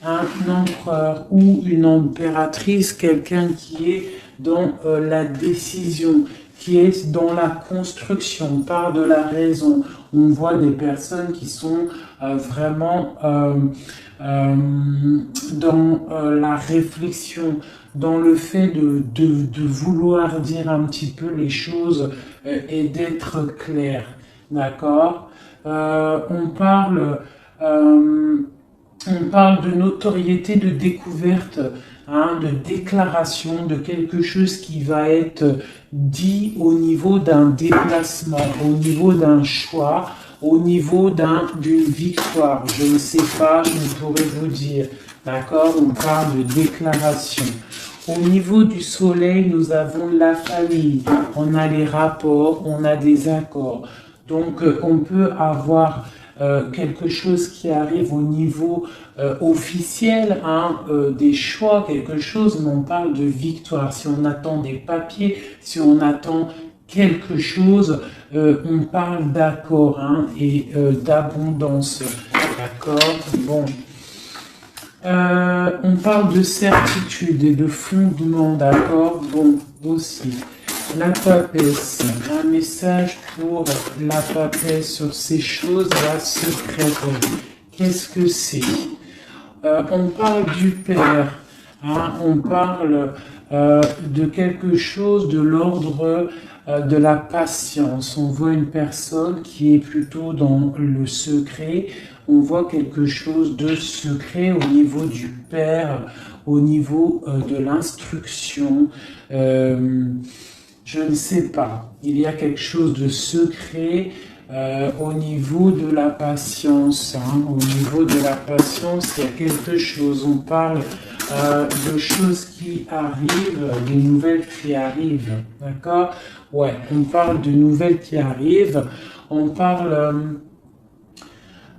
un empereur ou une impératrice, quelqu'un qui est dans la décision, qui est dans la construction, on parle de la raison. On voit des personnes qui sont vraiment dans la réflexion, dans le fait de vouloir dire un petit peu les choses et d'être clair. D'accord. On parle de notoriété, de découverte, hein, de déclaration, de quelque chose qui va être dit au niveau d'un déplacement, au niveau d'un choix, au niveau d'une victoire. Je ne sais pas, je ne pourrais vous dire. D'accord. On parle de déclaration. Au niveau du soleil, nous avons la famille, on a les rapports, on a des accords. Donc, on peut avoir quelque chose qui arrive au niveau officiel, hein, des choix, quelque chose, mais on parle de victoire. Si on attend des papiers, si on attend quelque chose, on parle d'accord, hein, et d'abondance. D'accord. Bon. On parle de certitude et de fondement, d'accord. Bon, aussi. La papesse, un message pour la papesse sur ces choses-là secrètes. Qu'est-ce que c'est? On parle du Père, hein, on parle de quelque chose de l'ordre de la patience. On voit une personne qui est plutôt dans le secret. On voit quelque chose de secret au niveau du Père, au niveau de l'instruction. Je ne sais pas. Il y a quelque chose de secret au niveau de la patience. Hein. Au niveau de la patience, il y a quelque chose. On parle de choses qui arrivent, des nouvelles qui arrivent. D'accord? Ouais, on parle de nouvelles qui arrivent. On parle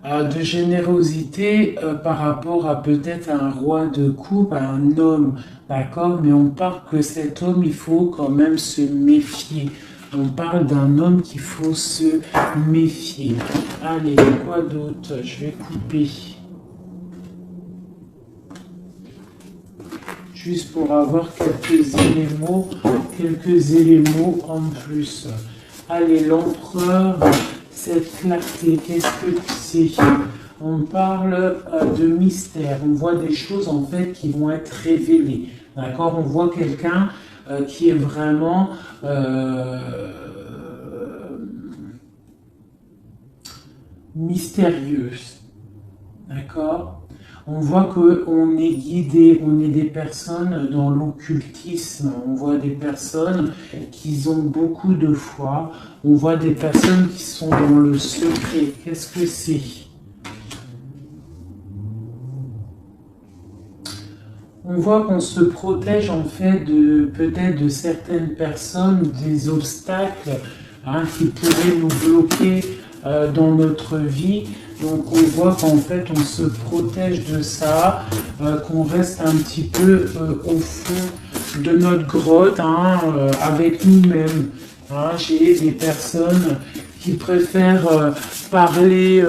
de générosité par rapport à peut-être un roi de coupe, à un homme, d'accord, mais on parle que cet homme, il faut quand même se méfier. On parle d'un homme qu'il faut se méfier. Allez, quoi d'autre? Je vais couper. Juste pour avoir quelques éléments en plus. Allez, l'empereur. Cette clarté, qu'est-ce que c'est? On parle de mystère, on voit des choses en fait qui vont être révélées. D'accord. On voit quelqu'un qui est vraiment mystérieuse. D'accord. On voit qu'on est guidé, on est des personnes dans l'occultisme, on voit des personnes qui ont beaucoup de foi, on voit des personnes qui sont dans le secret. Qu'est-ce que c'est? On voit qu'on se protège en fait peut-être de certaines personnes, des obstacles, hein, qui pourraient nous bloquer dans notre vie. Donc on voit qu'en fait on se protège de ça, qu'on reste un petit peu au fond de notre grotte, hein, avec nous-mêmes. Hein. J'ai des personnes qui préfèrent parler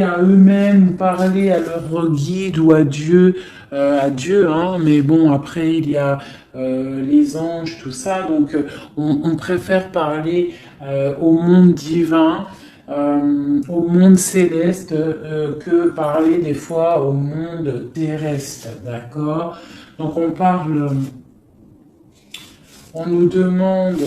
à eux-mêmes, parler à leur guide ou à Dieu, hein, mais bon, après il y a les anges, tout ça, donc on préfère parler au monde divin, au monde céleste, que parler des fois au monde terrestre, d'accord? Donc on nous demande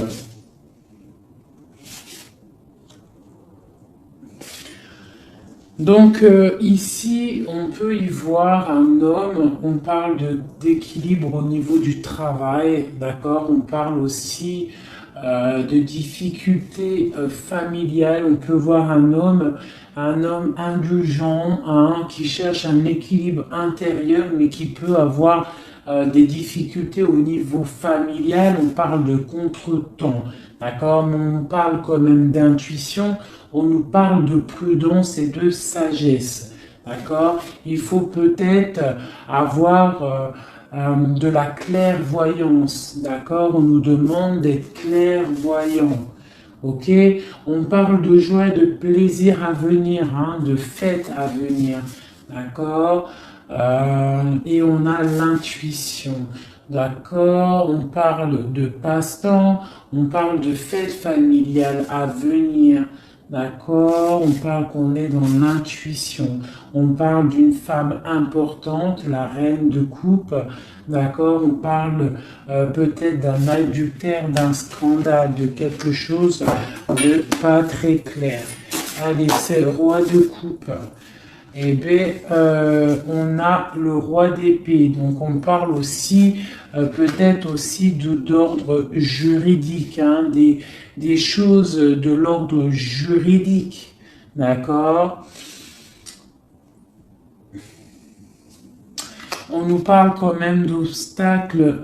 donc ici, on peut y voir un homme, on parle d'équilibre au niveau du travail, d'accord? On parle aussi de difficultés familiales, on peut voir un homme indulgent, hein, qui cherche un équilibre intérieur, mais qui peut avoir des difficultés au niveau familial. On parle de contretemps, d'accord? Mais on parle quand même d'intuition, on nous parle de prudence et de sagesse, d'accord? Il faut peut-être avoir de la clairvoyance, d'accord? On nous demande d'être clairvoyant. Ok, on parle de joie et de plaisir à venir, hein, de fête à venir. D'accord. Et on a l'intuition. D'accord. On parle de passe-temps. On parle de fête familiale à venir. D'accord. On parle qu'on est dans l'intuition. On parle d'une femme importante, la reine de coupe. D'accord. On parle peut-être d'un adultère, d'un scandale, de quelque chose de pas très clair. Allez, c'est le roi de coupe. Eh bien, on a le roi d'épée. Donc, on parle aussi, peut-être aussi d'ordre juridique, hein, des choses de l'ordre juridique. D'accord? On nous parle quand même d'obstacles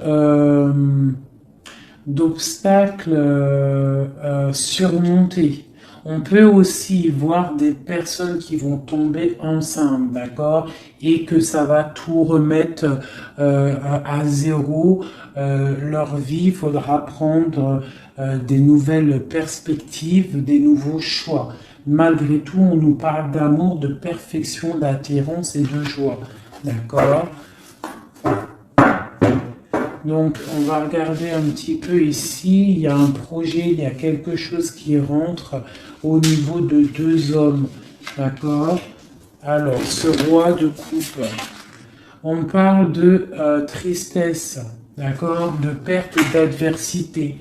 surmontés. On peut aussi voir des personnes qui vont tomber enceintes, d'accord, et que ça va tout remettre à zéro leur vie. Il faudra prendre des nouvelles perspectives, des nouveaux choix. Malgré tout, on nous parle d'amour, de perfection, d'attirance et de joie, d'accord. Donc, on va regarder un petit peu ici. Il y a un projet, il y a quelque chose qui rentre au niveau de deux hommes. D'accord? Alors, ce roi de coupe, on parle de tristesse, d'accord? De perte d'adversité.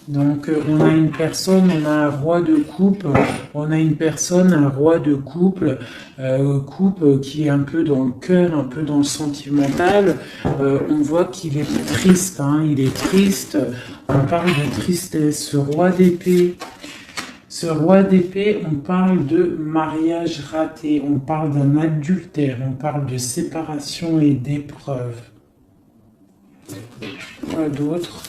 Donc, on a une personne, on a un roi de coupe, on a une personne, un roi de couple, qui est un peu dans le cœur, un peu dans le sentimental. On voit qu'il est triste, hein, il est triste. On parle de tristesse. Ce roi d'épée, on parle de mariage raté, on parle d'un adultère, on parle de séparation et d'épreuve. Quoi d'autre?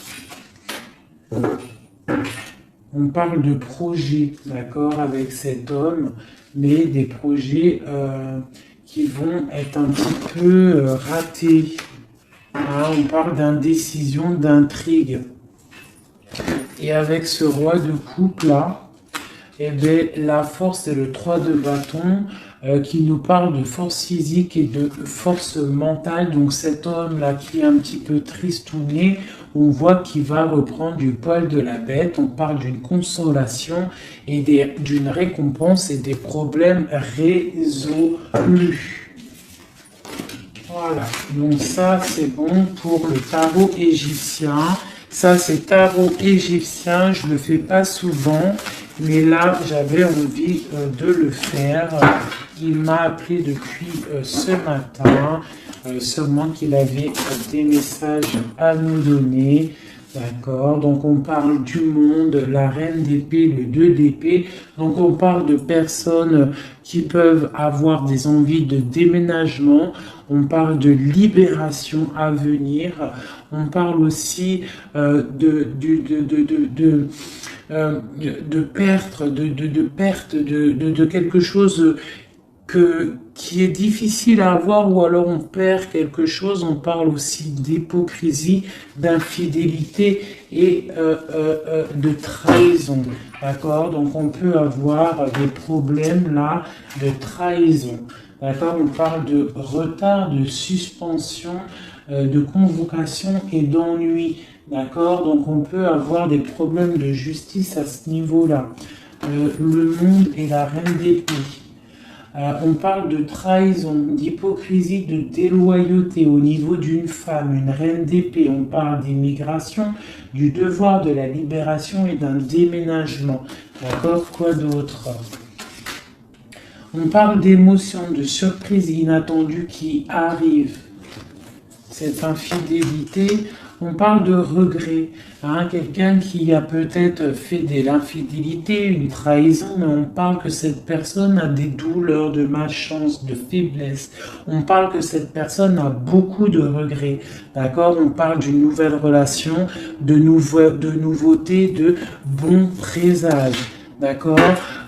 On parle de projets, d'accord, avec cet homme, mais des projets qui vont être un petit peu ratés. Hein, on parle d'indécision, d'intrigue. Et avec ce roi de coupe là, eh bien, la force est le 3 de bâton qui nous parle de force physique et de force mentale. Donc cet homme-là qui est un petit peu tristouné, on voit qu'il va reprendre du poil de la bête. On parle d'une consolation et d'une récompense et des problèmes résolus. Voilà, donc ça c'est bon pour le tarot égyptien. Ça c'est tarot égyptien, je le fais pas souvent, mais là j'avais envie de le faire. Il m'a appelé depuis ce matin, seulement qu'il avait des messages à nous donner. D'accord, donc on parle du monde, la reine d'épée, le 2 d'épée. Donc on parle de personnes qui peuvent avoir des envies de déménagement. On parle de libération à venir. On parle aussi de perte de quelque chose qui est difficile à avoir, ou alors on perd quelque chose. On parle aussi d'hypocrisie, d'infidélité et de trahison. D'accord? Donc on peut avoir des problèmes là de trahison. D'accord? On parle de retard, de suspension, de convocation et d'ennui. D'accord? Donc on peut avoir des problèmes de justice à ce niveau-là. Le monde et la reine d'épée. On parle de trahison, d'hypocrisie, de déloyauté au niveau d'une femme, une reine d'épée. On parle d'immigration, du devoir de la libération et d'un déménagement. D'accord? Quoi d'autre? On parle d'émotions, de surprises inattendues qui arrivent. Cette infidélité. On parle de regret, hein, quelqu'un qui a peut-être fait de l'infidélité, une trahison, mais on parle que cette personne a des douleurs, de malchance, de faiblesse. On parle que cette personne a beaucoup de regrets, d'accord? On parle d'une nouvelle relation, de nouveautés, de bons présages. D'accord?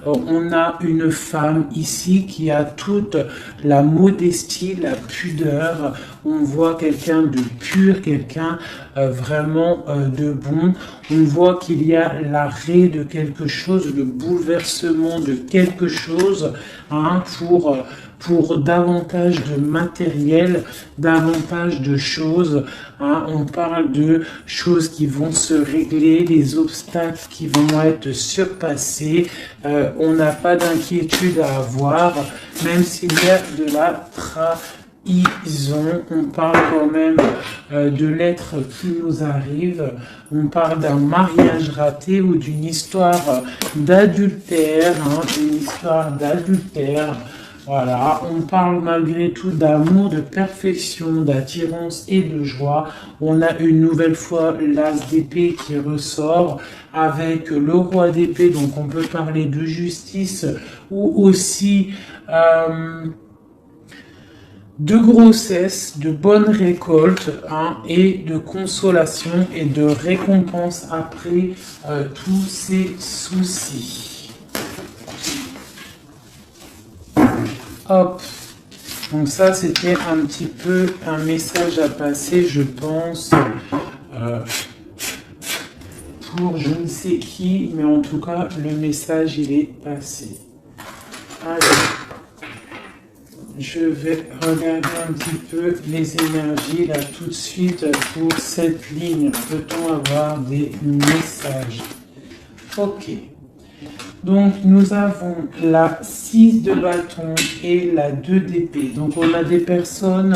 on a une femme ici qui a toute la modestie, la pudeur. On voit quelqu'un de pur, quelqu'un vraiment de bon. On voit qu'il y a l'arrêt de quelque chose, le bouleversement de quelque chose, hein, pour davantage de matériel, davantage de choses. Hein. On parle de choses qui vont se régler, des obstacles qui vont être surpassés. On n'a pas d'inquiétude à avoir, même s'il y a de la trahison. On parle quand même de l'être qui nous arrive. On parle d'un mariage raté ou d'une histoire d'adultère, hein, une histoire d'adultère. Voilà, on parle malgré tout d'amour, de perfection, d'attirance et de joie. On a une nouvelle fois l'as d'épée qui ressort avec le roi d'épée, donc on peut parler de justice ou aussi de grossesse, de bonne récolte, hein, et de consolation et de récompense après tous ces soucis. Hop, donc ça c'était un petit peu un message à passer, je pense, pour je ne sais qui, mais en tout cas le message il est passé. Allez, je vais regarder un petit peu les énergies là tout de suite pour cette ligne. Peut-on avoir des messages? Ok. Donc, nous avons la 6 de bâton et la 2 d'épée. Donc, on a des personnes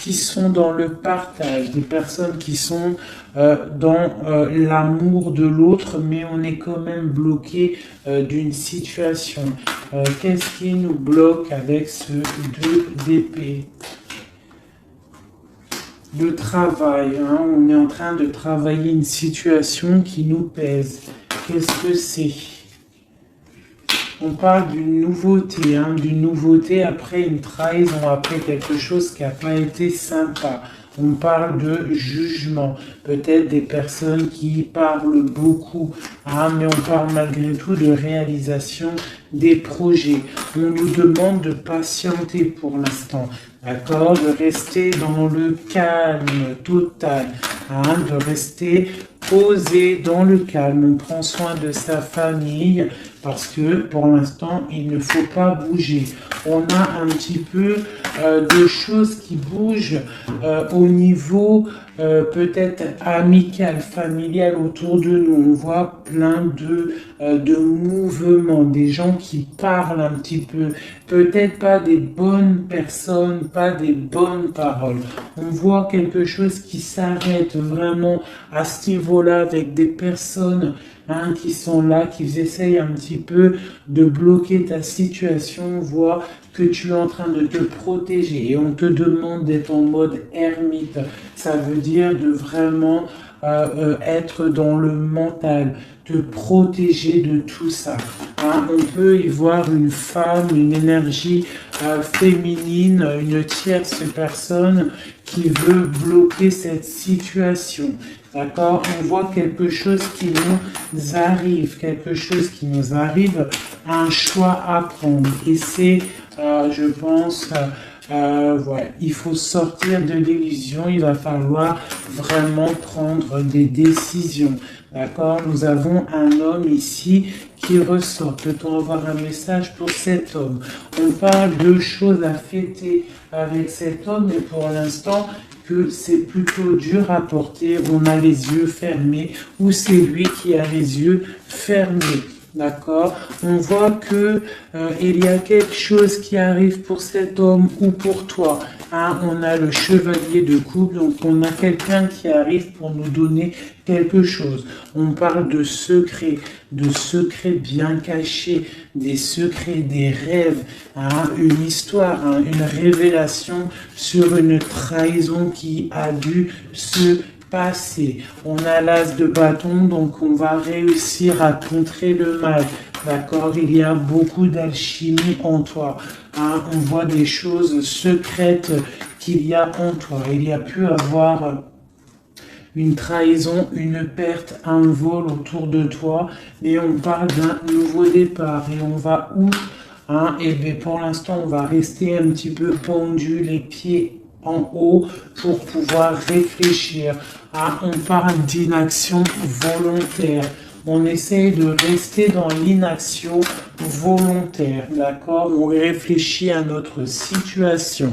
qui sont dans le partage, des personnes qui sont dans l'amour de l'autre, mais on est quand même bloqué d'une situation. Qu'est-ce qui nous bloque avec ce 2 d'épée? Le travail, hein, on est en train de travailler une situation qui nous pèse. Qu'est-ce que c'est? On parle d'une nouveauté, hein, d'une nouveauté après une trahison, après quelque chose qui n'a pas été sympa. On parle de jugement, peut-être des personnes qui parlent beaucoup, hein, mais on parle malgré tout de réalisation des projets. On nous demande de patienter pour l'instant, d'accord, de rester dans le calme total, hein, de rester posé dans le calme. On prend soin de sa famille parce que pour l'instant, il ne faut pas bouger. On a un petit peu de choses qui bougent au niveau peut-être amical, familial autour de nous. On voit plein de mouvements, des gens qui parlent un petit peu, peut-être pas des bonnes personnes, pas des bonnes paroles. On voit quelque chose qui s'arrête vraiment à ce niveau-là avec des personnes, hein, qui sont là, qui essayent un petit peu de bloquer ta situation. On voit que tu es en train de te protéger et on te demande d'être en mode ermite. Ça veut dire de vraiment être dans le mental, te protéger de tout ça. Hein, on peut y voir une femme, une énergie féminine, une tierce personne qui veut bloquer cette situation. D'accord? On voit quelque chose qui nous arrive, un choix à prendre. Et c'est, je pense, ouais, il faut sortir de l'illusion, il va falloir vraiment prendre des décisions. D'accord? Nous avons un homme ici qui ressort. Peut-on avoir un message pour cet homme? On parle de choses à fêter avec cet homme, mais pour l'instant, que c'est plutôt dur à porter, on a les yeux fermés, ou c'est lui qui a les yeux fermés. D'accord? On voit que il y a quelque chose qui arrive pour cet homme ou pour toi. Hein? On a le chevalier de coupe, donc on a quelqu'un qui arrive pour nous donner quelque chose. On parle de secrets bien cachés, des secrets, des rêves, hein? Une histoire, hein? Une révélation sur une trahison qui a dû se passer. On a l'as de bâton, donc on va réussir à contrer le mal. D'accord? Il y a beaucoup d'alchimie en toi. Hein? On voit des choses secrètes qu'il y a en toi. Il y a pu avoir une trahison, une perte, un vol autour de toi, mais on parle d'un nouveau départ et on va où, hein? Et bien pour l'instant, on va rester un petit peu pendu, les pieds en haut pour pouvoir réfléchir. Ah, on parle d'inaction volontaire. On essaye de rester dans l'inaction volontaire, d'accord? On réfléchit à notre situation,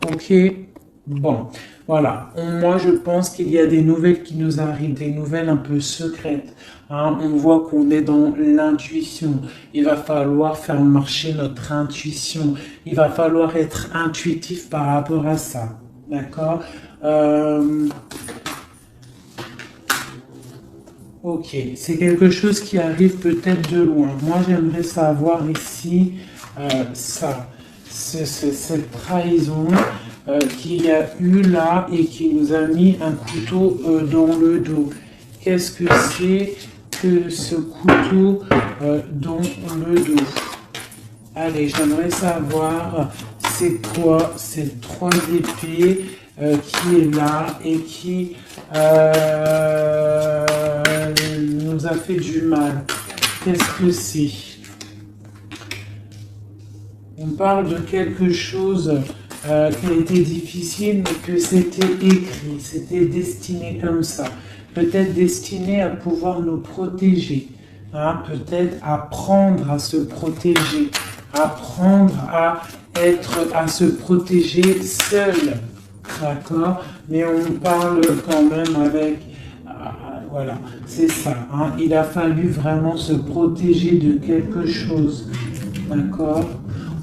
ok? Bon, voilà. Moi, je pense qu'il y a des nouvelles qui nous arrivent, des nouvelles un peu secrètes. Hein? On voit qu'on est dans l'intuition. Il va falloir faire marcher notre intuition. Il va falloir être intuitif par rapport à ça, d'accord? Ok, c'est quelque chose qui arrive peut-être de loin. Moi, j'aimerais savoir ici ça, cette trahison qu'il y a eu là et qui nous a mis un couteau dans le dos. Qu'est-ce que c'est que ce couteau dans le dos? Allez, j'aimerais savoir c'est quoi ces trois épées qui est là et qui nous a fait du mal. Qu'est-ce que c'est? On parle de quelque chose qui a été difficile, mais que c'était écrit, c'était destiné comme ça. Peut-être destiné à pouvoir nous protéger, hein, peut-être apprendre à se protéger, apprendre à se protéger seul, d'accord? Mais on parle quand même avec, voilà, c'est ça, hein, il a fallu vraiment se protéger de quelque chose, d'accord?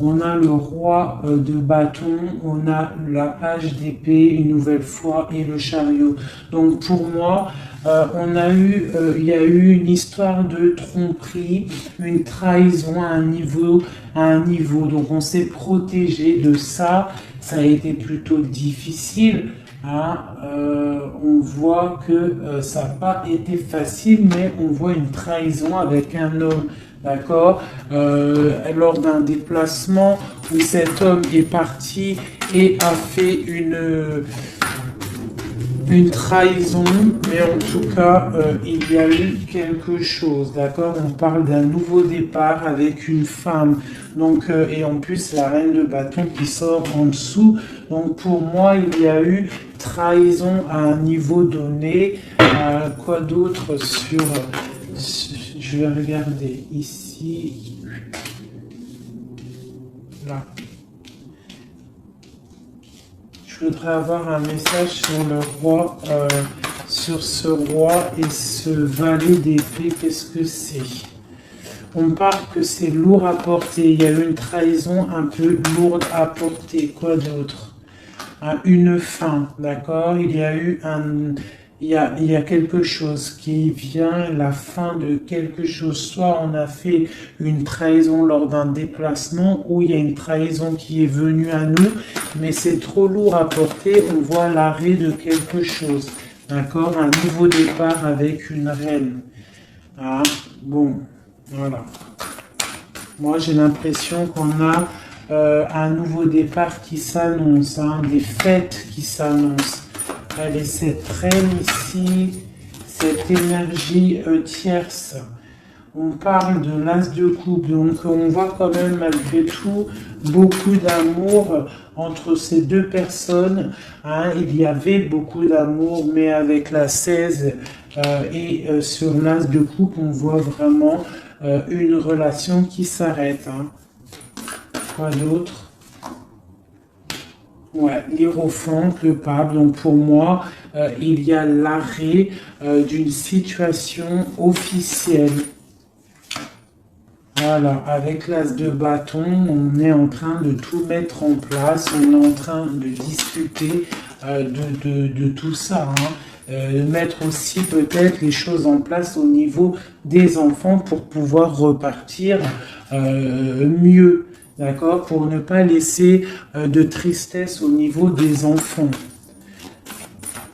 On a le roi de bâton, on a la page d'épée une nouvelle fois et le chariot. Donc pour moi, il y a eu une histoire de tromperie, une trahison à un niveau. Donc on s'est protégé de ça. Ça a été plutôt difficile. Hein. On voit que ça n'a pas été facile, mais on voit une trahison avec un homme. D'accord, lors d'un déplacement où cet homme est parti et a fait une trahison, mais en tout cas, il y a eu quelque chose, d'accord? On parle d'un nouveau départ avec une femme, donc, et en plus la reine de bâton qui sort en dessous. Donc pour moi, il y a eu trahison à un niveau donné. Quoi d'autre sur... Je vais regarder ici, là. Je voudrais avoir un message sur le roi, sur ce roi et ce valet d'épée. Qu'est-ce que c'est? On parle que c'est lourd à porter. Il y a eu une trahison un peu lourde à porter. Quoi d'autre? Une fin, d'accord? Il y a eu il y a quelque chose qui vient, la fin de quelque chose. Soit on a fait une trahison lors d'un déplacement, ou il y a une trahison qui est venue à nous, mais c'est trop lourd à porter, on voit l'arrêt de quelque chose. D'accord? Un nouveau départ avec une reine. Ah, bon, voilà. Moi, j'ai l'impression qu'on a un nouveau départ qui s'annonce, hein, des fêtes qui s'annoncent. Allez, cette reine ici, cette énergie tierce. On parle de l'as de coupe, donc on voit quand même malgré tout beaucoup d'amour entre ces deux personnes. Hein. Il y avait beaucoup d'amour, mais avec la 16 et sur l'as de coupe, on voit vraiment une relation qui s'arrête. Hein. Quoi d'autre? Ouais, l'hiérophante, le pape. Donc pour moi, il y a l'arrêt d'une situation officielle. Voilà, avec l'as de bâton, on est en train de tout mettre en place, on est en train de discuter de tout ça. Hein. Mettre aussi peut-être les choses en place au niveau des enfants pour pouvoir repartir mieux. D'accord? Pour ne pas laisser de tristesse au niveau des enfants.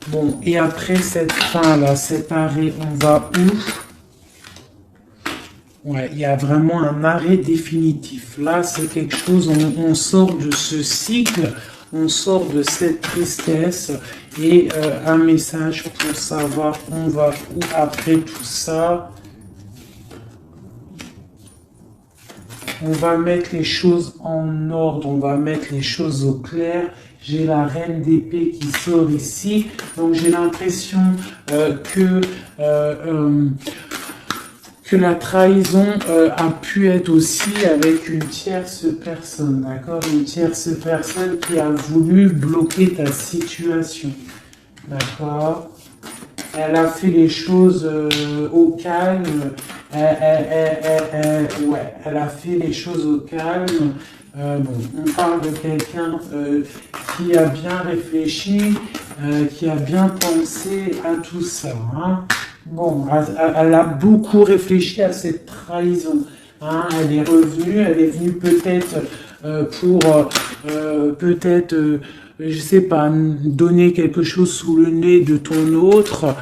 Bon, et après cette fin-là, cet arrêt, on va où? Ouais, il y a vraiment un arrêt définitif. Là, c'est quelque chose, on sort de ce cycle, on sort de cette tristesse et un message pour savoir on va où après tout ça. On va mettre les choses en ordre, on va mettre les choses au clair. J'ai la reine d'épée qui sort ici, donc j'ai l'impression que la trahison a pu être aussi avec une tierce personne, d'accord? Une tierce personne qui a voulu bloquer ta situation, d'accord? Elle a fait les choses au calme, elle a fait les choses au calme. On parle de quelqu'un qui a bien réfléchi, qui a bien pensé à tout ça. Hein. Bon, elle a beaucoup réfléchi à cette trahison. Hein. Elle est venue peut-être pour je sais pas, donner quelque chose sous le nez de ton autre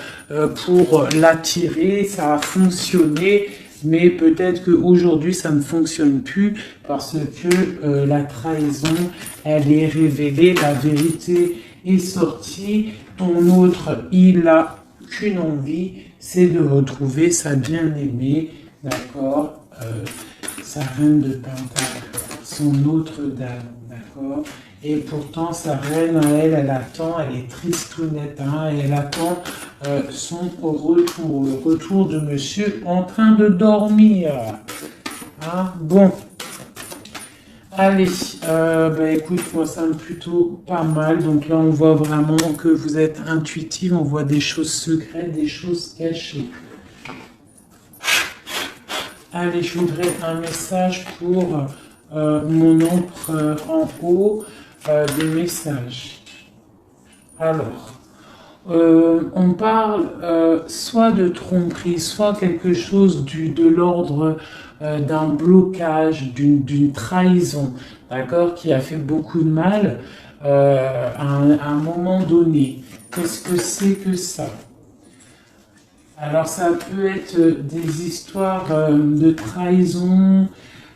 pour l'attirer. Ça a fonctionné. Mais peut-être qu'aujourd'hui, ça ne fonctionne plus parce que la trahison, elle est révélée, la vérité est sortie. Ton autre, il a qu'une envie, c'est de retrouver sa bien-aimée, d'accord, sa reine de Pentacle, son autre dame, d'accord. Et pourtant, sa reine, elle attend, elle est tristounette, hein, et elle attend son retour, le retour de monsieur en train de dormir. Hein, bon. Allez, écoute, moi ça me plutôt pas mal. Donc là, on voit vraiment que vous êtes intuitive, on voit des choses secrètes, des choses cachées. Allez, je voudrais un message pour mon empereur en haut. Des messages. Alors, on parle soit de tromperie, soit quelque chose de l'ordre d'un blocage, d'une trahison, d'accord, qui a fait beaucoup de mal à un moment donné. Qu'est-ce que c'est que ça? Alors, ça peut être des histoires de trahison,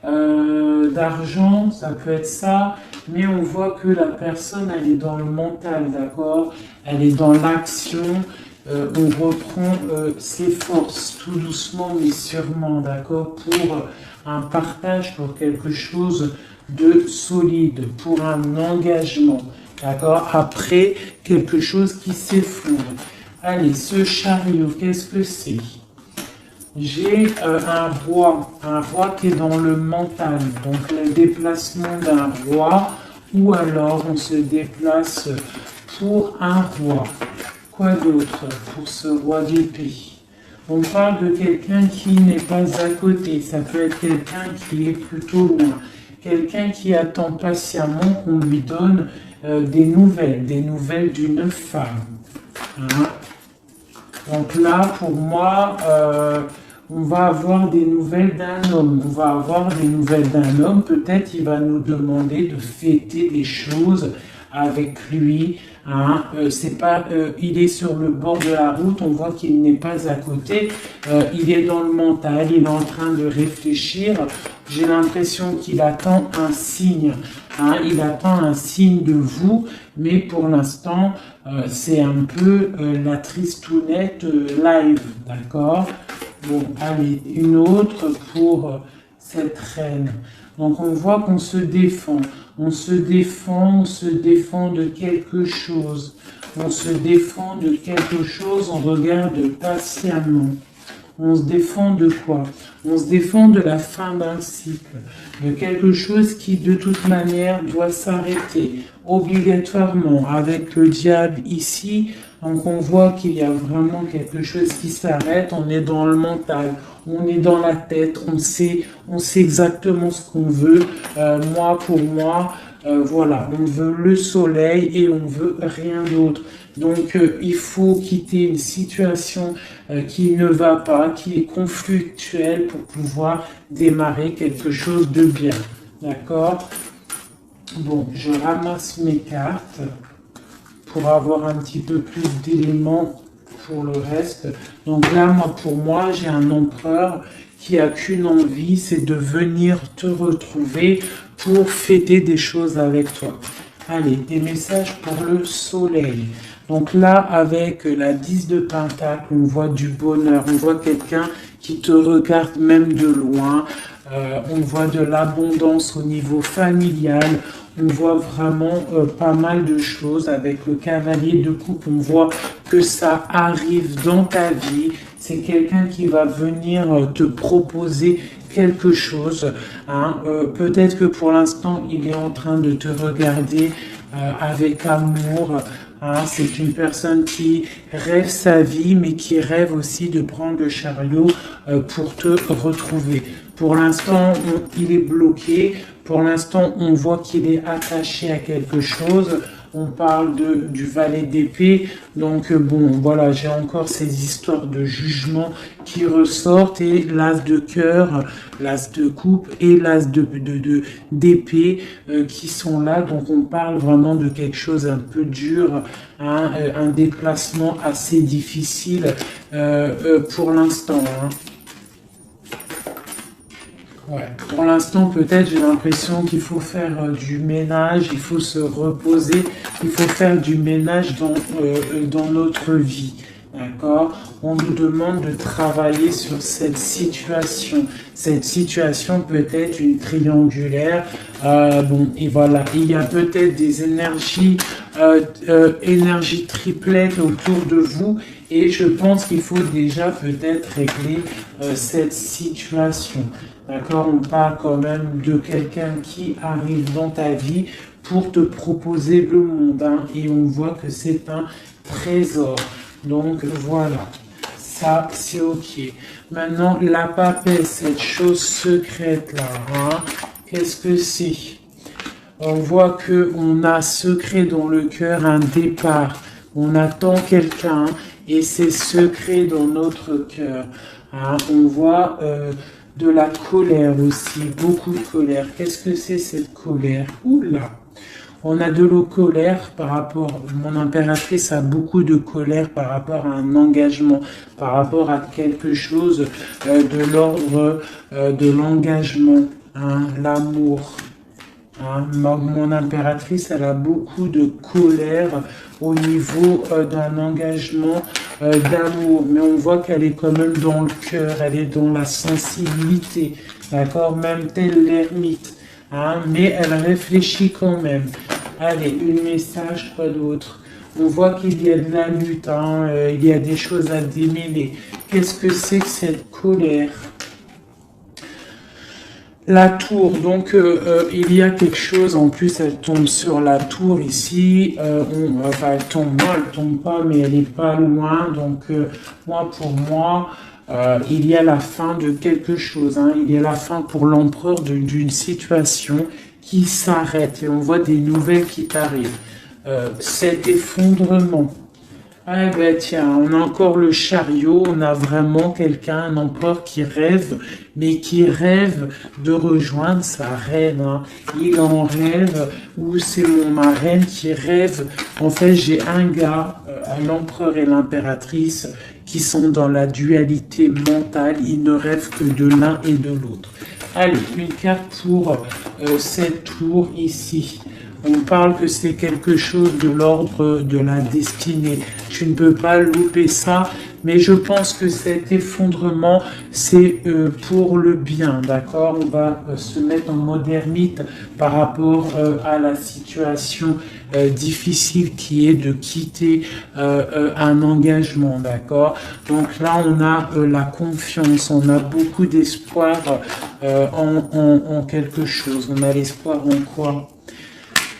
d'argent, ça peut être ça, mais on voit que la personne, elle est dans le mental, d'accord? Elle est dans l'action, on reprend ses forces, tout doucement mais sûrement, d'accord? Pour un partage, pour quelque chose de solide, pour un engagement, d'accord? Après, quelque chose qui s'effondre. Allez, ce chariot, qu'est-ce que c'est? J'ai un roi qui est dans le mental, donc le déplacement d'un roi, ou alors on se déplace pour un roi. Quoi d'autre pour ce roi d'épée? On parle de quelqu'un qui n'est pas à côté, ça peut être quelqu'un qui est plutôt loin, quelqu'un qui attend patiemment qu'on lui donne des nouvelles d'une femme. Hein? Donc là, pour moi, on va avoir des nouvelles d'un homme. On va avoir des nouvelles d'un homme. Peut-être il va nous demander de fêter des choses avec lui. Hein. C'est pas, il est sur le bord de la route. On voit qu'il n'est pas à côté. Il est dans le mental. Il est en train de réfléchir. J'ai l'impression qu'il attend un signe. Hein. Il attend un signe de vous. Mais pour l'instant, c'est un peu la tristounette live. D'accord? Bon, allez, une autre pour cette reine. Donc on voit qu'on se défend. On se défend de quelque chose. On se défend de quelque chose, on regarde patiemment. On se défend de quoi? On se défend de la fin d'un cycle, de quelque chose qui de toute manière doit s'arrêter obligatoirement. Avec le diable ici, donc on voit qu'il y a vraiment quelque chose qui s'arrête. On est dans le mental, on est dans la tête, on sait exactement ce qu'on veut. Pour moi, voilà, on veut le soleil et on veut rien d'autre. Donc il faut quitter une situation qui ne va pas, qui est conflictuelle pour pouvoir démarrer quelque chose de bien. D'accord? Bon, je ramasse mes cartes pour avoir un petit peu plus d'éléments pour le reste. Donc là, pour moi, j'ai un empereur qui a qu'une envie, c'est de venir te retrouver pour fêter des choses avec toi. Allez, des messages pour le soleil. Donc là, avec la 10 de Pentacle, on voit du bonheur, on voit quelqu'un qui te regarde même de loin, on voit de l'abondance au niveau familial, on voit vraiment pas mal de choses. Avec le cavalier de coupe, on voit que ça arrive dans ta vie. C'est quelqu'un qui va venir te proposer quelque chose. Hein. Peut-être que pour l'instant, il est en train de te regarder avec amour. Hein. C'est une personne qui rêve sa vie, mais qui rêve aussi de prendre le chariot pour te retrouver. Pour l'instant, il est bloqué. Pour l'instant, on voit qu'il est attaché à quelque chose. On parle du valet d'épée. Donc, bon, voilà, j'ai encore ces histoires de jugement qui ressortent. Et l'as de cœur, l'as de coupe et l'as d'épée qui sont là. Donc, on parle vraiment de quelque chose un peu dur, hein, un déplacement assez difficile pour l'instant. Hein. Ouais. Pour l'instant, peut-être, j'ai l'impression qu'il faut faire du ménage, il faut se reposer, il faut faire du ménage dans notre vie. D'accord? On nous demande de travailler sur cette situation. Cette situation peut être une triangulaire. Bon, et voilà. Il y a peut-être des énergies triplettes autour de vous. Et je pense qu'il faut déjà peut-être régler cette situation. D'accord? On parle quand même de quelqu'un qui arrive dans ta vie pour te proposer le monde. Hein, et on voit que c'est un trésor. Donc voilà, ça c'est ok. Maintenant, la papesse, cette chose secrète là, hein, qu'est-ce que c'est? On voit que on a secret dans le cœur un départ. On attend quelqu'un et c'est secret dans notre cœur. Hein. On voit de la colère aussi, beaucoup de colère. Qu'est-ce que c'est cette colère? Oula! On a de la colère par rapport, mon impératrice a beaucoup de colère par rapport à un engagement, par rapport à quelque chose de l'ordre de l'engagement, hein, l'amour. Hein. Mon impératrice, elle a beaucoup de colère au niveau d'un engagement d'amour, mais on voit qu'elle est quand même dans le cœur, elle est dans la sensibilité, d'accord, même tel l'ermite. Hein, mais elle réfléchit quand même. Allez, un message, quoi d'autre? On voit qu'il y a de la lutte, hein, il y a des choses à démêler. Qu'est-ce que c'est que cette colère? La tour, donc il y a quelque chose, en plus elle tombe sur la tour ici, enfin elle tombe, non elle tombe pas, mais elle est pas loin, donc pour moi, il y a la fin de quelque chose, hein. Il y a la fin pour l'empereur d'une situation qui s'arrête et on voit des nouvelles qui arrivent. Cet effondrement. Ah ben tiens, on a encore le chariot, on a vraiment quelqu'un, un empereur qui rêve, mais qui rêve de rejoindre sa reine. Hein. Il en rêve, ou c'est ma reine qui rêve. En fait, j'ai un gars, l'empereur et l'impératrice, qui sont dans la dualité mentale, ils ne rêvent que de l'un et de l'autre. Allez, une carte pour cette tour ici. On parle que c'est quelque chose de l'ordre de la destinée. Tu ne peux pas louper ça, mais je pense que cet effondrement, c'est pour le bien, d'accord? On va se mettre en mode ermite par rapport à la situation difficile qui est de quitter un engagement, d'accord? Donc là, on a la confiance, on a beaucoup d'espoir en quelque chose. On a l'espoir en quoi?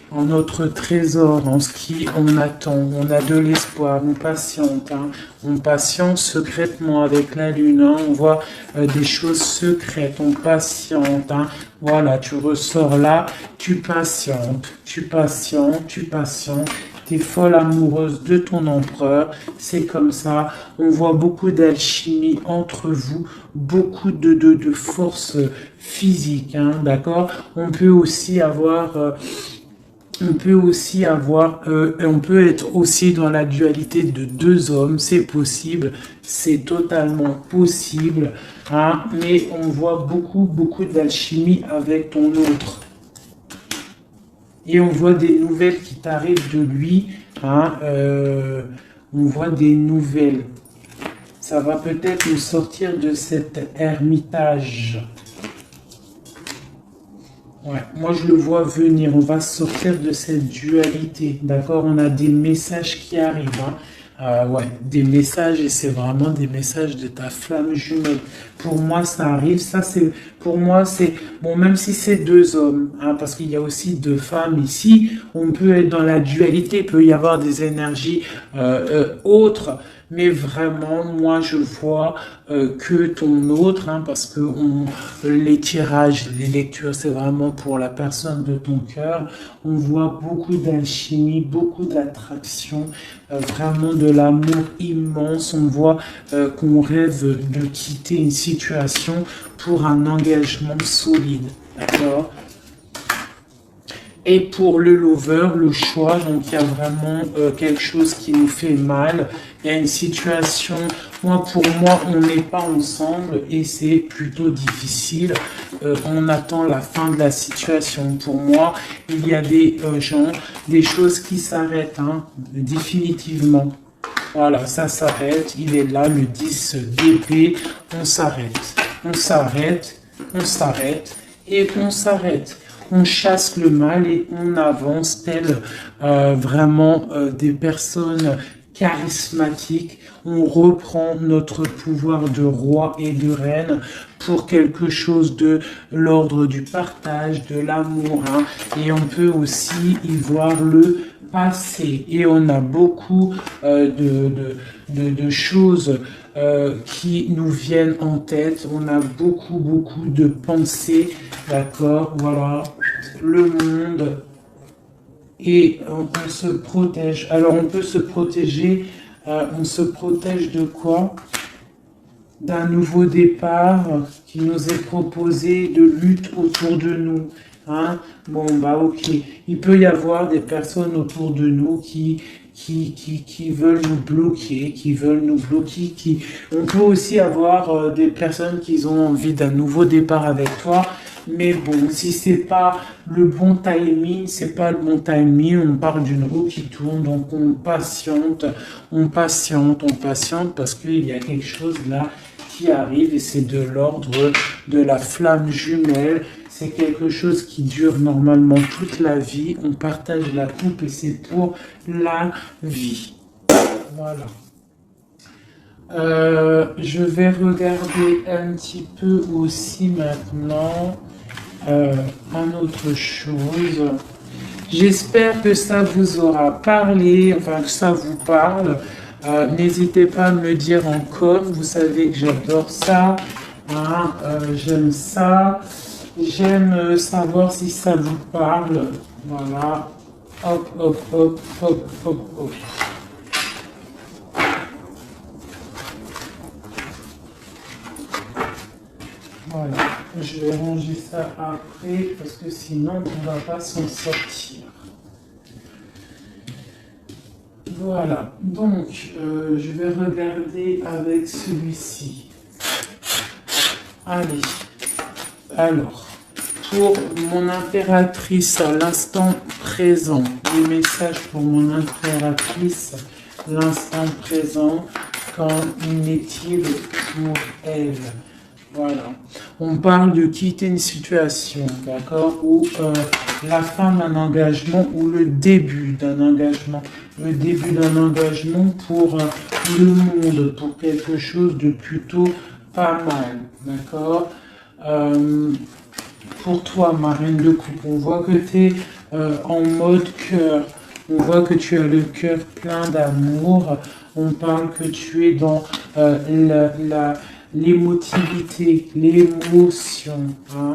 En notre trésor, en ce qui on attend, on a de l'espoir, on patiente, hein. On patiente secrètement avec la lune, hein. On voit des choses secrètes, on patiente, hein. Voilà, tu ressors là, tu patientes, tu patientes, tu patientes. T'es folle amoureuse de ton empereur, c'est comme ça. On voit beaucoup d'alchimie entre vous, beaucoup de force physique, hein, d'accord? On peut aussi avoir... on peut être aussi dans la dualité de deux hommes, c'est possible, c'est totalement possible, hein, mais on voit beaucoup d'alchimie avec ton autre. Et on voit des nouvelles qui t'arrivent de lui. Hein, on voit des nouvelles. Ça va peut-être nous sortir de cet ermitage. Ouais, moi je le vois venir. On va sortir de cette dualité. D'accord? On a des messages qui arrivent. Hein. Ouais, des messages, et c'est vraiment des messages de ta flamme jumelle. Pour moi, ça arrive. Ça, c'est, pour moi, c'est, bon, même si c'est deux hommes, hein, parce qu'il y a aussi deux femmes ici, on peut être dans la dualité, il peut y avoir des énergies autres, mais vraiment, moi, je vois que ton autre, hein, parce que les tirages, les lectures, c'est vraiment pour la personne de ton cœur. On voit beaucoup d'alchimie, beaucoup d'attraction, vraiment de l'amour immense. On voit qu'on rêve de quitter une situation pour un engagement solide. D'accord? Et pour le lover, le choix, donc il y a vraiment quelque chose qui nous fait mal. Il y a une situation, pour moi, on n'est pas ensemble et c'est plutôt difficile. On attend la fin de la situation. Pour moi, il y a des gens, des choses qui s'arrêtent, hein, définitivement. Voilà, ça s'arrête. Il est là, le 10 d'épée. On s'arrête. On s'arrête. On s'arrête. Et on s'arrête. On chasse le mal et on avance tel vraiment des personnes charismatiques. On reprend notre pouvoir de roi et de reine pour quelque chose de l'ordre du partage, de l'amour. Hein. Et on peut aussi y voir le passé. Et on a beaucoup de choses qui nous viennent en tête. On a beaucoup de pensées. D'accord, voilà, le monde. Et on se protège. Alors on peut se protéger. On se protège de quoi? D'un nouveau départ qui nous est proposé, de lutte autour de nous. Hein? Bon, bah ok. Il peut y avoir des personnes autour de nous qui veulent nous bloquer, On peut aussi avoir des personnes qui ont envie d'un nouveau départ avec toi. Mais bon, si c'est pas le bon timing, on parle d'une roue qui tourne, donc on patiente parce qu'il y a quelque chose là qui arrive et c'est de l'ordre de la flamme jumelle. C'est quelque chose qui dure normalement toute la vie. On partage la coupe et c'est pour la vie. Voilà. Je vais regarder un petit peu aussi maintenant un autre chose. J'espère que ça vous aura parlé, enfin que ça vous parle. N'hésitez pas à me dire en com, vous savez que j'adore ça. Hein, j'aime ça. J'aime savoir si ça vous parle. Voilà. Hop, hop, hop, hop, hop, hop. Voilà, je vais ranger ça après parce que sinon on ne va pas s'en sortir. Voilà, donc je vais regarder avec celui-ci. Allez, alors, pour mon impératrice à l'instant présent, les messages pour mon impératrice, l'instant présent, qu'en est-il pour elle? Voilà. On parle de quitter une situation, d'accord, ou la fin d'un engagement ou le début d'un engagement. Le début d'un engagement pour le monde, pour quelque chose de plutôt pas mal, d'accord. Pour toi, ma reine de coupe, on voit que tu es en mode cœur. On voit que tu as le cœur plein d'amour. On parle que tu es dans l'émotivité, l'émotion. Hein.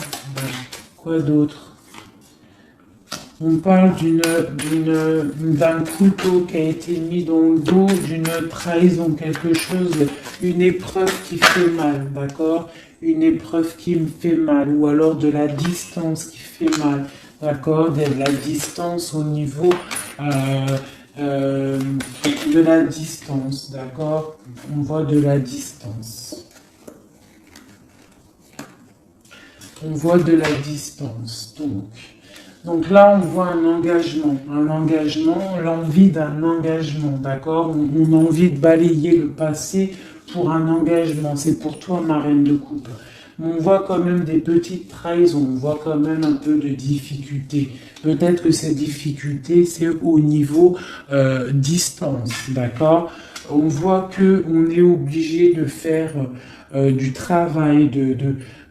Quoi d'autre? On parle d'un couteau qui a été mis dans le dos, d'une trahison, quelque chose, une épreuve qui fait mal, d'accord? Une épreuve qui me fait mal, ou alors de la distance qui fait mal, d'accord? De la distance au niveau de la distance, d'accord? On voit de la distance. On voit de la distance, donc. Donc là, on voit un engagement, l'envie d'un engagement, d'accord? On a envie de balayer le passé pour un engagement. C'est pour toi, ma reine de coupe. On voit quand même des petites trahisons, on voit quand même un peu de difficultés. Peut-être que ces difficultés, c'est au niveau distance, d'accord? On voit que on est obligé de faire du travail,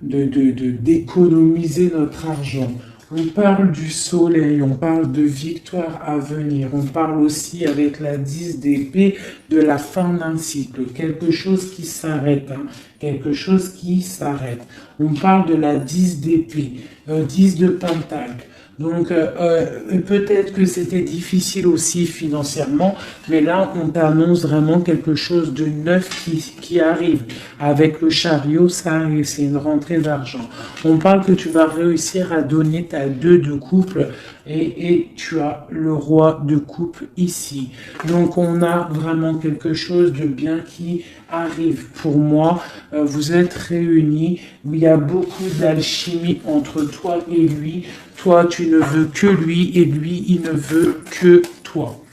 d'économiser notre argent. On parle du soleil, on parle de victoire à venir, on parle aussi avec la 10 d'épée de la fin d'un cycle, quelque chose qui s'arrête, hein, quelque chose qui s'arrête. On parle de la 10 d'épée, 10 de pentacle. Donc peut-être que c'était difficile aussi financièrement, mais là on t'annonce vraiment quelque chose de neuf qui arrive. Avec le chariot, ça arrive, c'est une rentrée d'argent. On parle que tu vas réussir à donner ta 2 de couple et tu as le roi de coupe ici. Donc on a vraiment quelque chose de bien qui arrive. Pour moi, vous êtes réunis, il y a beaucoup d'alchimie entre toi et lui. Toi, tu ne veux que lui et lui, il ne veut que toi.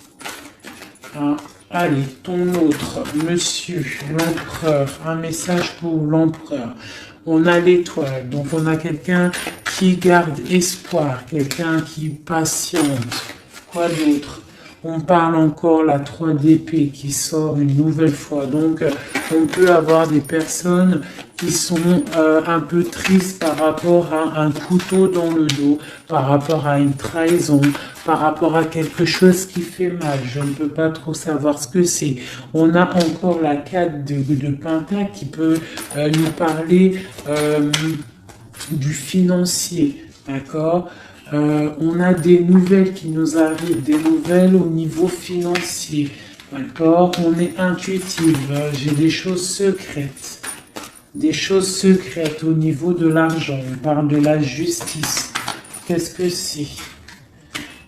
Hein? Allez, ton autre, monsieur, l'empereur, un message pour l'empereur. On a l'étoile, donc on a quelqu'un qui garde espoir, quelqu'un qui patiente. Quoi d'autre? On parle encore la 3 d'épée qui sort une nouvelle fois. Donc, on peut avoir des personnes qui sont un peu tristes par rapport à un couteau dans le dos, par rapport à une trahison, par rapport à quelque chose qui fait mal. Je ne peux pas trop savoir ce que c'est. On a encore la 4 de pentacle qui peut nous parler du financier, d'accord? On a des nouvelles qui nous arrivent, des nouvelles au niveau financier, d'accord? On est intuitif, j'ai des choses secrètes au niveau de l'argent. On parle de la justice. Qu'est-ce que c'est?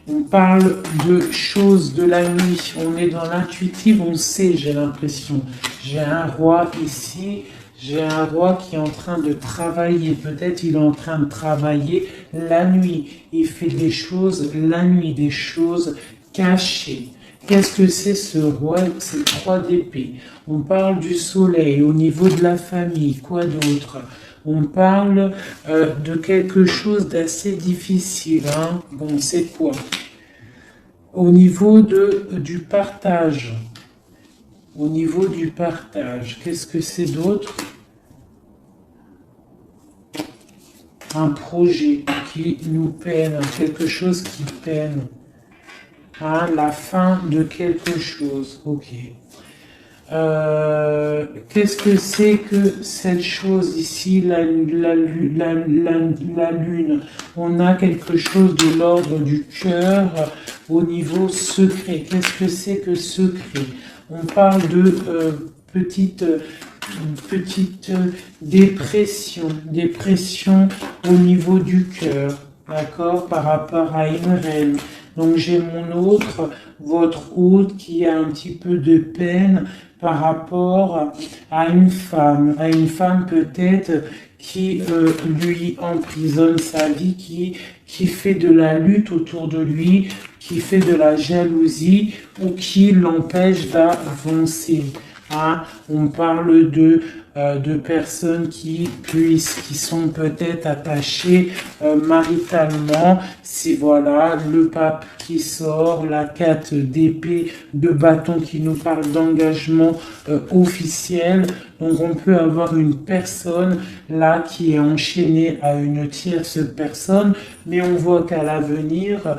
On parle de choses de la nuit. On est dans l'intuitif, on sait, j'ai l'impression. J'ai un roi ici. J'ai un roi qui est en train de travailler. Peut-être il est en train de travailler la nuit. Il fait des choses la nuit, des choses cachées. Qu'est-ce que c'est ce roi? C'est 3 d'épée. On parle du soleil au niveau de la famille. Quoi d'autre? On parle de quelque chose d'assez difficile. Hein? Bon, c'est quoi? Au niveau du partage. Au niveau du partage, qu'est-ce que c'est d'autre? Un projet qui nous peine, quelque chose qui peine. Hein, la fin de quelque chose. Ok. Qu'est-ce que c'est que cette chose ici, la lune? On a quelque chose de l'ordre du cœur au niveau secret. Qu'est-ce que c'est que secret? On parle de petite dépression au niveau du cœur, d'accord, par rapport à une reine. Donc j'ai mon autre, votre hôte, qui a un petit peu de peine par rapport à une femme peut-être qui lui emprisonne sa vie, qui fait de la lutte autour de lui, qui fait de la jalousie ou qui l'empêche d'avancer. Hein? On parle de personnes qui sont peut-être attachées maritalement. C'est voilà le pape qui sort, la 4 d'épée de bâton qui nous parle d'engagement officiel. Donc on peut avoir une personne là qui est enchaînée à une tierce personne, mais on voit qu'à l'avenir,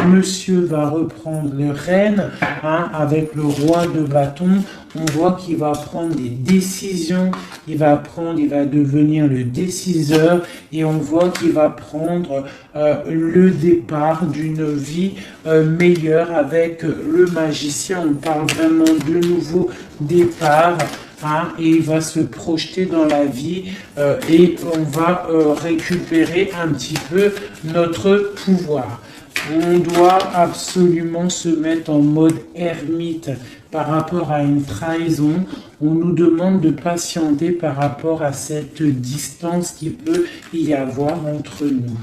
monsieur va reprendre le règne, hein, avec le roi de bâton. On voit qu'il va prendre des décisions, il va devenir le déciseur et on voit qu'il va prendre le départ d'une vie meilleure avec le magicien. On parle vraiment de nouveau départ. Hein, et il va se projeter dans la vie et on va récupérer un petit peu notre pouvoir. On doit absolument se mettre en mode ermite par rapport à une trahison. On nous demande de patienter par rapport à cette distance qui peut y avoir entre nous.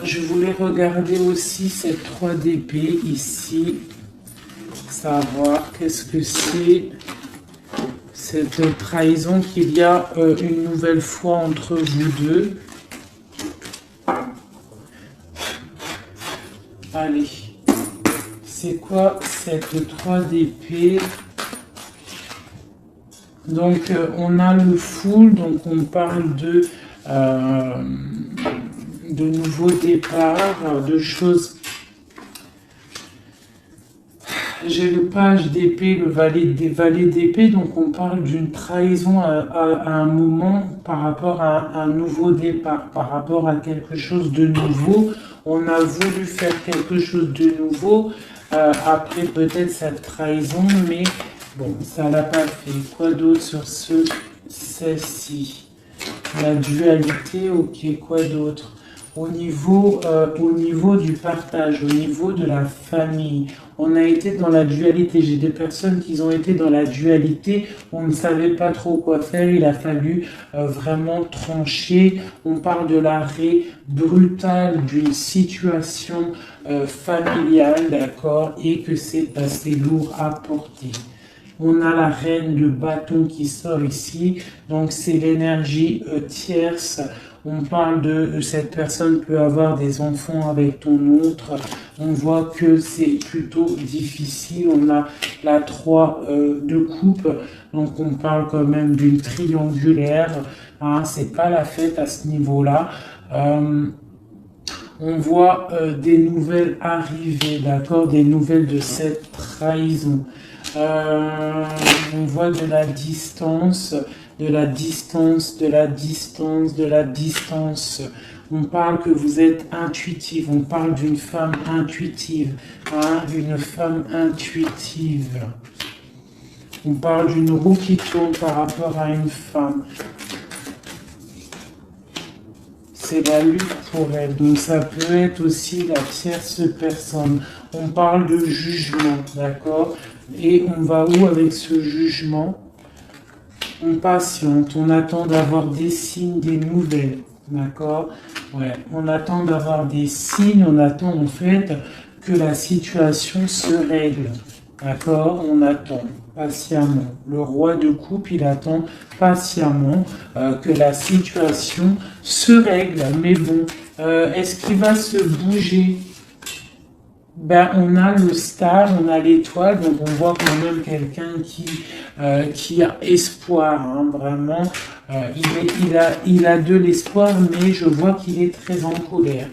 Je voulais regarder aussi cette 3 d'épée ici, savoir qu'est-ce que c'est cette trahison qu'il y a une nouvelle fois entre vous deux. Allez, c'est quoi cette 3 d'épée? Donc on a le full, donc on parle de nouveaux départs, de choses. J'ai le page d'épée, le valet d'épée, donc on parle d'une trahison à un moment par rapport à un nouveau départ, par rapport à quelque chose de nouveau. On a voulu faire quelque chose de nouveau, après peut-être cette trahison, mais bon, ça l'a pas fait. Quoi d'autre sur celle-ci? La dualité, ok, quoi d'autre? Au niveau du partage, au niveau de la famille, on a été dans la dualité. J'ai des personnes qui ont été dans la dualité, on ne savait pas trop quoi faire, il a fallu vraiment trancher. On parle de l'arrêt brutal d'une situation familiale, d'accord, et que c'est assez lourd à porter. On a la reine de bâton qui sort ici, donc c'est l'énergie tierce. On parle de cette personne peut avoir des enfants avec ton autre. On voit que c'est plutôt difficile. On a la 3 de coupe, donc on parle quand même d'une triangulaire. Hein, c'est pas la fête à ce niveau-là. On voit des nouvelles arriver, d'accord, des nouvelles de cette trahison. On voit de la distance, de la distance, de la distance, de la distance. On parle que vous êtes intuitive, on parle d'une femme intuitive, hein, une femme intuitive. On parle d'une roue qui tourne par rapport à une femme. C'est la lutte pour elle, donc ça peut être aussi la tierce personne. On parle de jugement, d'accord? Et on va où avec ce jugement? On patiente, on attend d'avoir des signes, des nouvelles, d'accord? Ouais, on attend d'avoir des signes, on attend en fait que la situation se règle, d'accord? On attend patiemment. Le roi de coupe, il attend patiemment que la situation se règle. Mais bon, est-ce qu'il va se bouger? Ben, on a le star, on a l'étoile, donc on voit quand même quelqu'un qui a espoir, hein, vraiment. Il a de l'espoir, mais je vois qu'il est très en colère.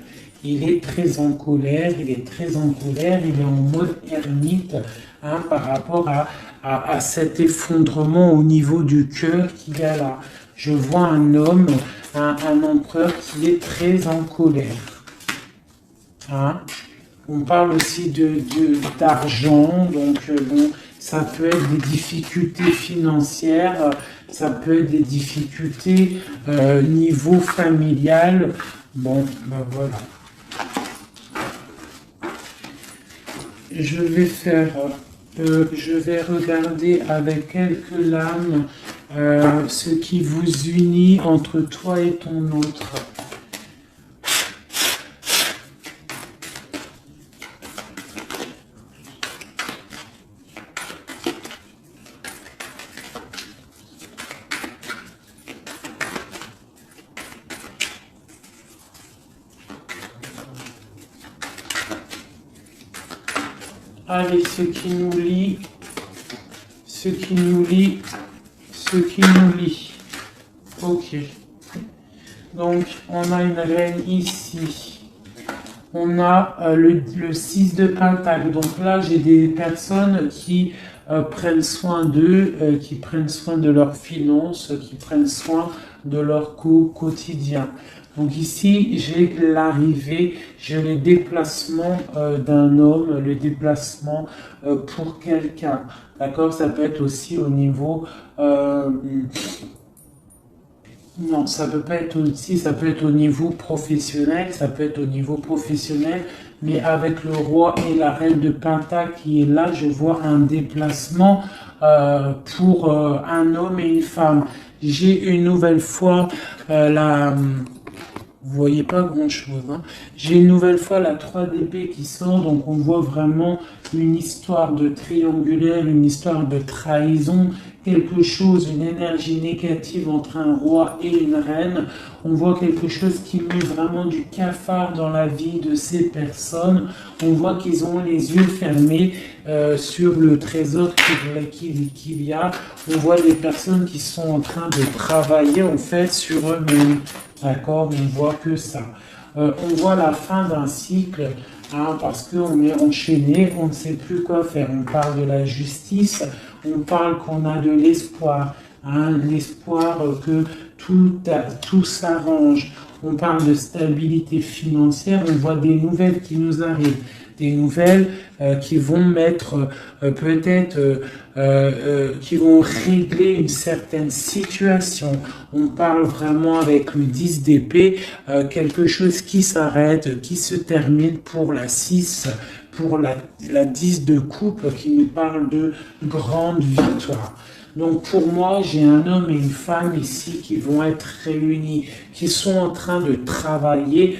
Il est très en colère, il est très en colère, il est en mode ermite, hein, par rapport à cet effondrement au niveau du cœur qu'il y a là. Je vois un homme, un empereur qui est très en colère. Hein. On parle aussi d'argent, donc bon, ça peut être des difficultés financières, ça peut être des difficultés niveau familial. Bon, ben voilà. Je vais regarder avec quelques lames ce qui vous unit entre toi et ton autre. Allez, ce qui nous lie. Ok. Donc, on a une reine ici. On a le 6 de pentacle. Donc là, j'ai des personnes qui prennent soin d'eux, qui prennent soin de leurs finances, qui prennent soin de leur quotidien. Donc ici, j'ai l'arrivée, j'ai le déplacement d'un homme, le déplacement pour quelqu'un. D'accord? Ça peut être aussi au niveau... non, ça peut pas être aussi, ça peut être au niveau professionnel, mais avec le roi et la reine de Pentacle qui est là, je vois un déplacement pour un homme et une femme. J'ai une nouvelle fois Vous voyez pas grand-chose. Hein. J'ai une nouvelle fois la 3 d'épée qui sort, donc on voit vraiment une histoire de triangulaire, une histoire de trahison, quelque chose, une énergie négative entre un roi et une reine. On voit quelque chose qui met vraiment du cafard dans la vie de ces personnes. On voit qu'ils ont les yeux fermés sur le trésor qu'il y a. On voit des personnes qui sont en train de travailler en fait sur eux-mêmes. D'accord, on voit que ça. On voit la fin d'un cycle, hein, parce qu'on est enchaîné, on ne sait plus quoi faire. On parle de la justice, on parle qu'on a de l'espoir, hein, l'espoir que tout s'arrange. On parle de stabilité financière, on voit des nouvelles qui nous arrivent. Des nouvelles qui vont mettre qui vont régler une certaine situation. On parle vraiment avec le 10 d'épée, quelque chose qui s'arrête, qui se termine pour la 6, pour la 10 de coupe qui nous parle de grande victoire. Donc pour moi, j'ai un homme et une femme ici qui vont être réunis, qui sont en train de travailler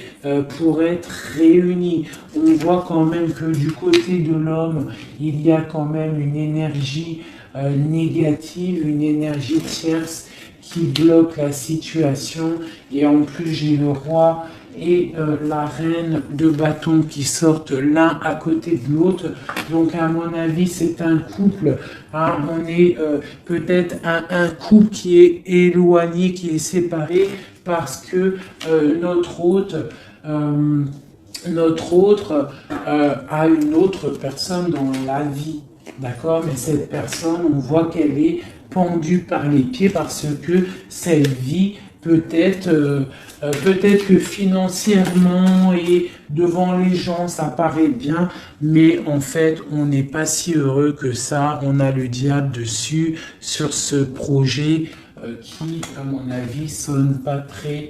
pour être réunis. On voit quand même que du côté de l'homme, il y a quand même une énergie négative, une énergie tierce qui bloque la situation. Et en plus, j'ai le roi et la reine de bâton qui sortent l'un à côté de l'autre. Donc à mon avis, c'est un couple. Hein, on est peut-être un couple qui est éloigné, qui est séparé parce que notre hôte a une autre personne dans la vie. D'accord? Mais cette personne, on voit qu'elle est pendue par les pieds parce que cette vie peut-être que financièrement et devant les gens, ça paraît bien, mais en fait, on n'est pas si heureux que ça. On a le diable dessus sur ce projet qui, à mon avis, sonne pas très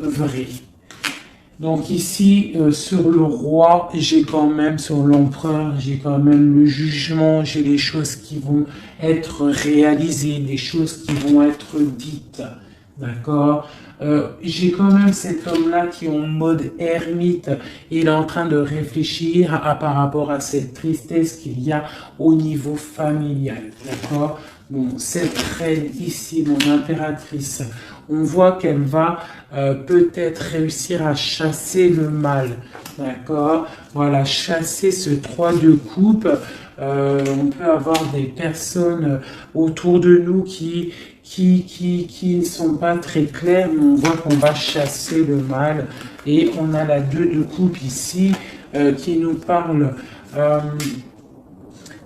vrai. Donc ici, sur le roi, j'ai quand même, sur l'empereur, j'ai quand même le jugement, j'ai les choses qui vont être réalisées, des choses qui vont être dites. D'accord, j'ai quand même cet homme-là qui est en mode ermite. Il est en train de réfléchir par rapport à cette tristesse qu'il y a au niveau familial. D'accord. Bon, cette reine ici, mon impératrice, on voit qu'elle va peut-être réussir à chasser le mal. D'accord. Voilà, chasser ce 3 de coupe. On peut avoir des personnes autour de nous qui ne sont pas très claires, mais on voit qu'on va chasser le mal. Et on a la 2 de coupe ici qui nous parle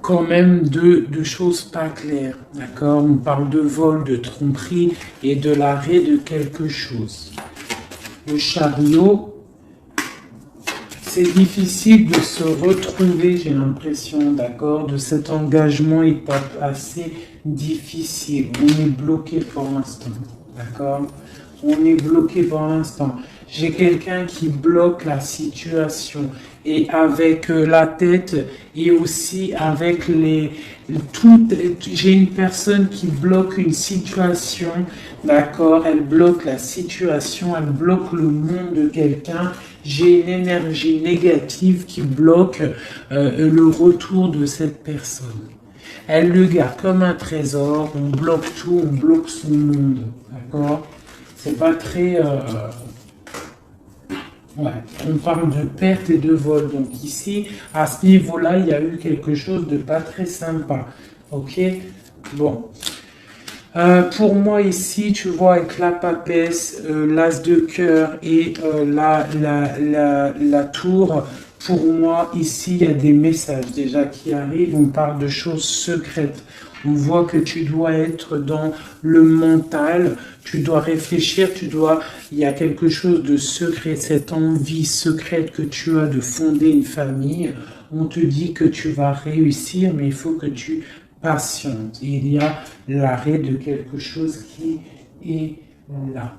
quand même de choses pas claires. D'accord? On parle de vol, de tromperie et de l'arrêt de quelque chose. Le chariot, c'est difficile de se retrouver, j'ai l'impression, d'accord, de cet engagement est assez difficile. On est bloqué pour l'instant, d'accord? On est bloqué pour l'instant. J'ai quelqu'un qui bloque la situation et avec la tête et aussi avec j'ai une personne qui bloque une situation, d'accord? Elle bloque la situation, elle bloque le monde de quelqu'un. J'ai une énergie négative qui bloque le retour de cette personne. Elle le garde comme un trésor, on bloque tout, on bloque son monde, d'accord? C'est pas très... Ouais, on parle de perte et de vol. Donc ici, à ce niveau-là, il y a eu quelque chose de pas très sympa. Ok? Bon. Pour moi ici, tu vois, avec la papesse, l'as de cœur et la tour, pour moi, ici, il y a des messages déjà qui arrivent. On parle de choses secrètes. On voit que tu dois être dans le mental, tu dois réfléchir, il y a quelque chose de secret, cette envie secrète que tu as de fonder une famille. On te dit que tu vas réussir, mais il faut que tu patientes. Il y a l'arrêt de quelque chose qui est là.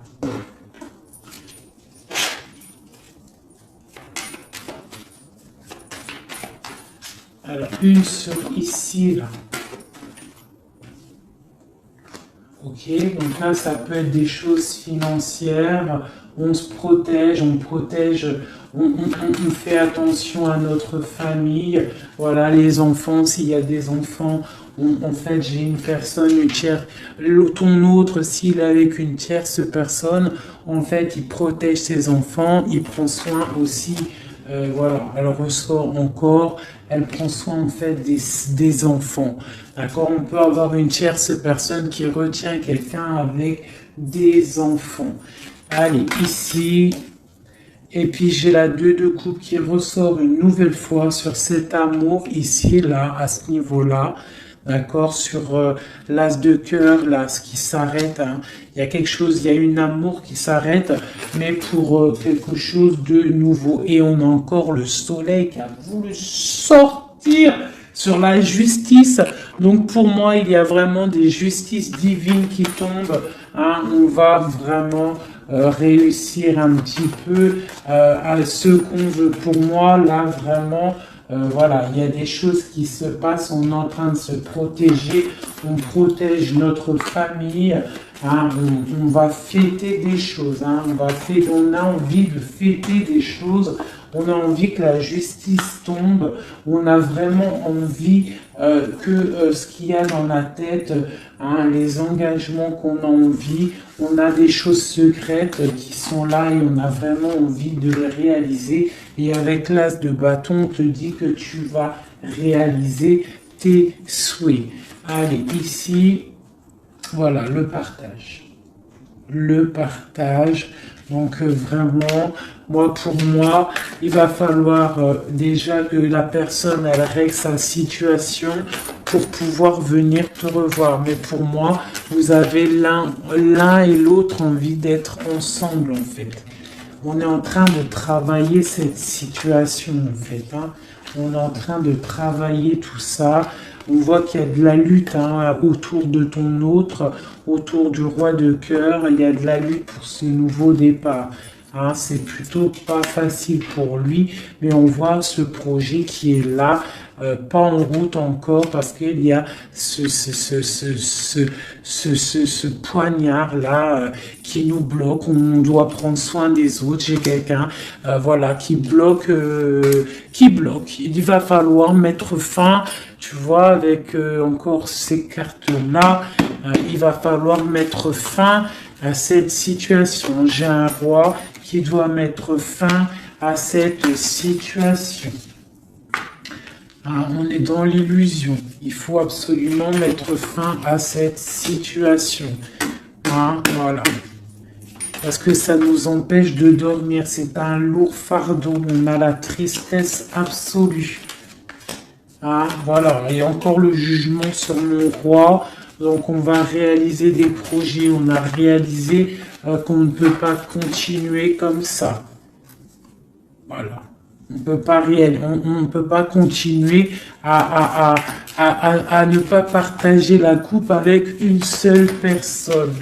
Alors, une sur ici, là. Ok, donc là, ça peut être des choses financières. On se protège, on fait attention à notre famille. Voilà, les enfants, s'il y a des enfants, en fait, j'ai une personne, une tierce, ton autre, s'il est avec une tierce personne, en fait, il protège ses enfants, il prend soin aussi. Voilà, elle ressort encore, elle prend soin en fait des enfants. D'accord, on peut avoir une tierce personne qui retient quelqu'un avec des enfants. Allez, ici. Et puis j'ai la 2 de coupe qui ressort une nouvelle fois sur cet amour ici, là, à ce niveau-là. D'accord, sur l'as de cœur, là, ce qui s'arrête. Hein. Il y a quelque chose, il y a une amour qui s'arrête, mais pour quelque chose de nouveau. Et on a encore le soleil qui a voulu sortir sur la justice. Donc pour moi, il y a vraiment des justices divines qui tombent. Hein. On va vraiment réussir un petit peu à ce qu'on veut. Pour moi, là, vraiment, voilà, il y a des choses qui se passent, on est en train de se protéger, on protège notre famille, hein, on va fêter des choses, hein, on a envie de fêter des choses, on a envie que la justice tombe, on a vraiment envie que ce qu'il y a dans la tête, hein, les engagements qu'on a envie, on a des choses secrètes qui sont là et on a vraiment envie de les réaliser. Et avec l'as de bâton, on te dit que tu vas réaliser tes souhaits. Allez, ici, voilà, le partage. Le partage. Donc vraiment, pour moi, il va falloir déjà que la personne, elle règle sa situation pour pouvoir venir te revoir. Mais pour moi, vous avez l'un et l'autre envie d'être ensemble, en fait. On est en train de travailler cette situation, en fait. Hein. On est en train de travailler tout ça. On voit qu'il y a de la lutte autour de ton autre, autour du roi de cœur. Il y a de la lutte pour ce nouveau départ. Hein, c'est plutôt pas facile pour lui, mais on voit ce projet qui est là, pas en route encore, parce qu'il y a ce poignard-là qui nous bloque. On doit prendre soin des autres. J'ai quelqu'un voilà, qui bloque. Il va falloir mettre fin, tu vois, avec encore ces cartes-là, il va falloir mettre fin à cette situation. J'ai un roi qui doit mettre fin à cette situation. On est dans l'illusion. Il faut absolument mettre fin à cette situation. Voilà. Parce que ça nous empêche de dormir. C'est un lourd fardeau. On a la tristesse absolue. Voilà. Et encore le jugement sur mon roi. Donc on va réaliser des projets. On a réalisé qu'on ne peut pas continuer comme ça. Voilà. On ne peut pas continuer à ne pas partager la coupe avec une seule personne.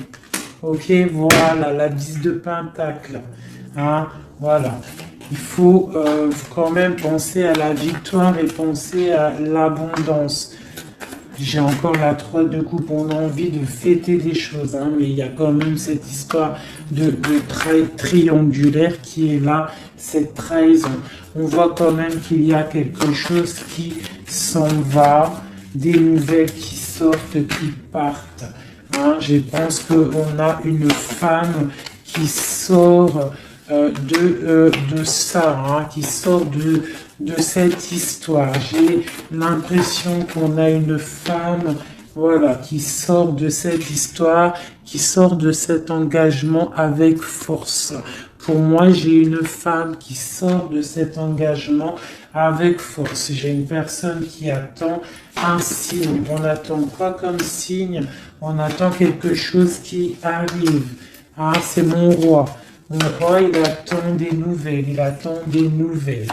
Ok, voilà, la 10 de pentacle. Voilà. Il faut quand même penser à la victoire et penser à l'abondance. J'ai encore la 3 de coupe, on a envie de fêter des choses, mais il y a quand même cette histoire de triangulaire qui est là, cette trahison. On voit quand même qu'il y a quelque chose qui s'en va, des nouvelles qui sortent, qui partent. Je pense qu'on a une femme qui sort de ça, qui sort de cette histoire. J'ai l'impression qu'on a une femme, voilà, qui sort de cette histoire, qui sort de cet engagement avec force. Pour moi, j'ai une femme qui sort de cet engagement avec force. J'ai une personne qui attend un signe. On attend quoi comme signe? On attend quelque chose qui arrive. C'est mon roi. Mon roi, il attend des nouvelles. Il attend des nouvelles.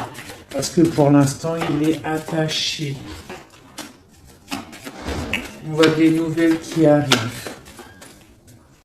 Parce que pour l'instant, il est attaché. On voit des nouvelles qui arrivent.